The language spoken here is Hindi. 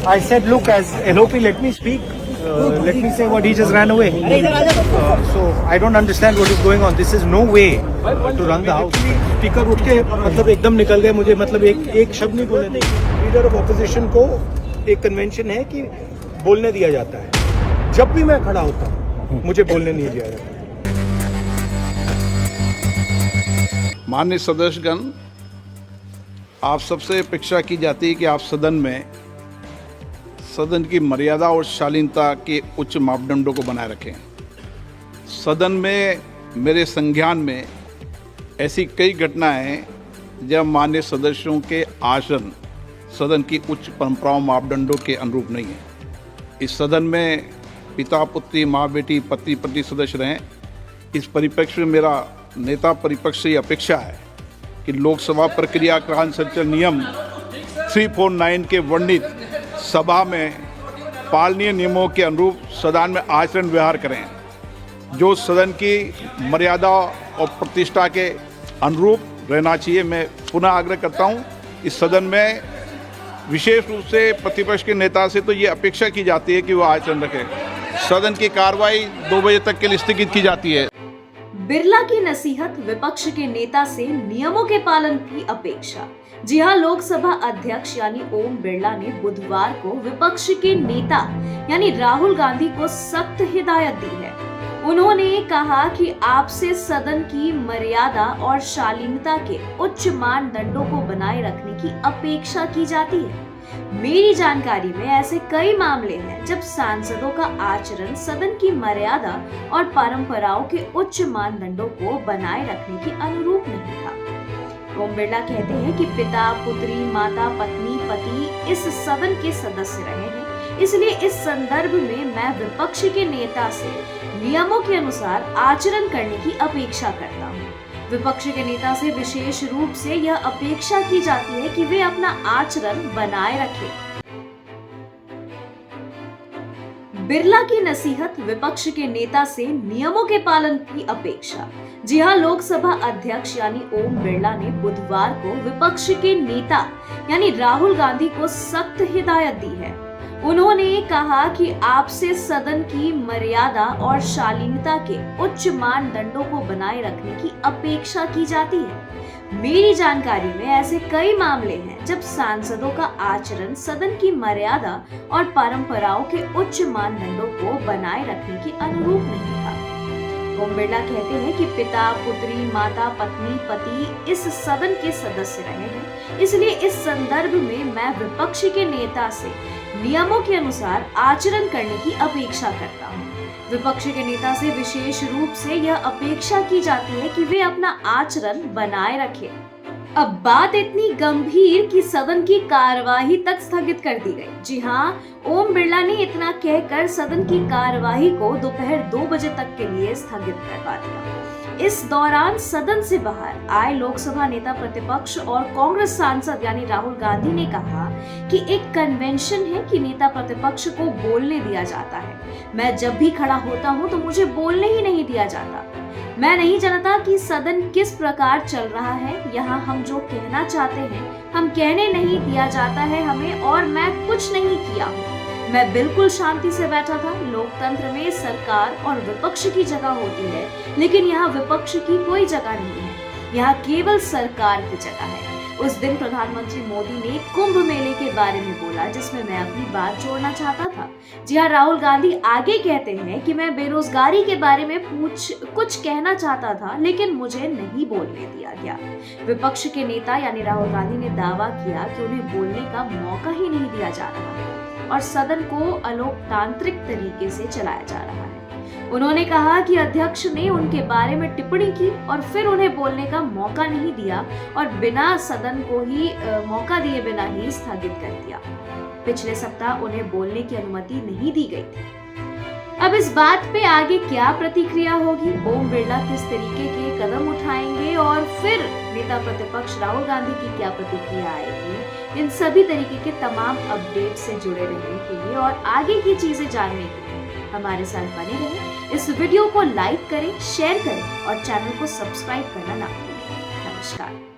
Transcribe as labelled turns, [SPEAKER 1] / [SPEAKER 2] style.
[SPEAKER 1] I said, look, as LOP, let me speak. Let me say what he just ran away. So I don't understand what is going on. This is no way to run the house. Speaker उठ के मतलब एकदम निकल गए, मुझे मतलब एक शब्द नहीं बोलने दिया। लीडर ऑफ ऑपोजिशन को एक कन्वेंशन है कि बोलने दिया जाता है। जब भी मैं खड़ा होता हूँ मुझे बोलने नहीं दिया जाता।
[SPEAKER 2] माननीय सदस्यगण, आप सबसे अपेक्षा की जाती है कि आप सदन की मर्यादा और शालीनता के उच्च मापदंडों को बनाए रखें। सदन में मेरे संज्ञान में ऐसी कई घटनाएं हैं जब माननीय सदस्यों के आचरण सदन की उच्च परंपराओं मापदंडों के अनुरूप नहीं है। इस सदन में पिता पुत्री, माँ बेटी, पति पत्नी सदस्य रहें। इस परिप्रेक्ष्य में मेरा नेता परिपक्ष से अपेक्षा है कि लोकसभा प्रक्रिया का संचालन नियम 349 के वर्णित सभा में पालनीय नियमों के अनुरूप सदन में आचरण व्यवहार करें, जो सदन की मर्यादा और प्रतिष्ठा के अनुरूप रहना चाहिए। मैं पुनः आग्रह करता हूं, इस सदन में विशेष रूप से प्रतिपक्ष के नेता से तो ये अपेक्षा की जाती है कि वो आचरण रखें। सदन की कार्रवाई 2 बजे तक के लिए स्थगित की जाती है।
[SPEAKER 3] बिरला की नसीहत, विपक्ष के नेता से नियमों के पालन की अपेक्षा। जी हां, लोकसभा अध्यक्ष यानी ओम बिरला ने बुधवार को विपक्ष के नेता यानी राहुल गांधी को सख्त हिदायत दी है। उन्होंने कहा कि आपसे सदन की मर्यादा और शालीनता के उच्च मानदंडों को बनाए रखने की अपेक्षा की जाती है। मेरी जानकारी में ऐसे कई मामले हैं जब सांसदों का आचरण सदन की मर्यादा और परंपराओं के उच्च मानदंडों को बनाए रखने के अनुरूप नहीं था। ओम बिरला कहते हैं कि पिता पुत्री, माता पत्नी, पति इस सदन के सदस्य रहे हैं, इसलिए इस संदर्भ में मैं विपक्ष के नेता से नियमों के अनुसार आचरण करने की अपेक्षा करता हूँ। विपक्ष के नेता से विशेष रूप से यह अपेक्षा की जाती है कि वे अपना आचरण बनाए रखें। बिरला की नसीहत, विपक्ष के नेता से नियमों के पालन की अपेक्षा। जी हां, लोकसभा अध्यक्ष यानी ओम बिरला ने बुधवार को विपक्ष के नेता यानी राहुल गांधी को सख्त हिदायत दी है। उन्होंने कहा कि आपसे सदन की मर्यादा और शालीनता के उच्च मानदंडों को बनाए रखने की अपेक्षा की जाती है। मेरी जानकारी में ऐसे कई मामले हैं जब सांसदों का आचरण सदन की मर्यादा और परंपराओं के उच्च मानदंडों को बनाए रखने के अनुरूप नहीं था। ओम बिरला कहते हैं कि पिता पुत्री, माता पत्नी, पति इस सदन के सदस्य रहे हैं, इसलिए इस संदर्भ में मैं विपक्ष के नेता से नियमों के अनुसार आचरण करने की अपेक्षा करता हूँ। विपक्ष के नेता से विशेष रूप से यह अपेक्षा की जाती है कि वे अपना आचरण बनाए रखें। अब बात इतनी गंभीर कि सदन की कार्यवाही तक स्थगित कर दी गई। जी हाँ, ओम बिरला ने इतना कहकर सदन की कार्यवाही को दोपहर 2 बजे तक के लिए स्थगित करवा दिया। इस दौरान सदन से बाहर आए लोकसभा नेता प्रतिपक्ष और कांग्रेस सांसद यानी राहुल गांधी ने कहा कि एक कन्वेंशन है कि नेता प्रतिपक्ष को बोलने दिया जाता है। मैं जब भी खड़ा होता हूं तो मुझे बोलने ही नहीं दिया जाता। मैं नहीं जानता कि सदन किस प्रकार चल रहा है। यहाँ हम जो कहना चाहते हैं हम कहने नहीं दिया जाता है हमें, और मैं कुछ नहीं किया हूँ। मैं बिल्कुल शांति से बैठा था। लोकतंत्र में सरकार और विपक्ष की जगह होती है, लेकिन यहाँ विपक्ष की कोई जगह नहीं है। यहाँ केवल सरकार की जगह है। उस दिन प्रधानमंत्री मोदी ने कुंभ मेले के बारे में बोला, जिसमें मैं अपनी बात जोड़ना चाहता था। जी हाँ, राहुल गांधी आगे कहते हैं कि मैं बेरोजगारी के बारे में कुछ कहना चाहता था, लेकिन मुझे नहीं बोलने दिया गया। विपक्ष के नेता यानी राहुल गांधी ने दावा किया कि उन्हें बोलने का मौका ही नहीं दिया जा रहा है और सदन को अलोकतांत्रिक तरीके से चलाया जा रहा है। उन्होंने कहा कि अध्यक्ष ने उनके बारे में टिप्पणी की और फिर उन्हें बोलने का मौका नहीं दिया और बिना सदन को ही मौका दिए बिना ही स्थगित कर दिया। पिछले सप्ताह उन्हें बोलने की अनुमति नहीं दी गई थी। अब इस बात पे आगे क्या प्रतिक्रिया होगी, ओम बिरला किस तरीके के कदम उठाएंगे और फिर नेता प्रतिपक्ष राहुल गांधी की क्या प्रतिक्रिया आएगी, इन सभी तरीके के तमाम अपडेट से जुड़े रहने के लिए और आगे की चीजें जानने के लिए हमारे साथ बने रहें। इस वीडियो को लाइक करें, शेयर करें और चैनल को सब्सक्राइब करना ना भूलें। नमस्कार।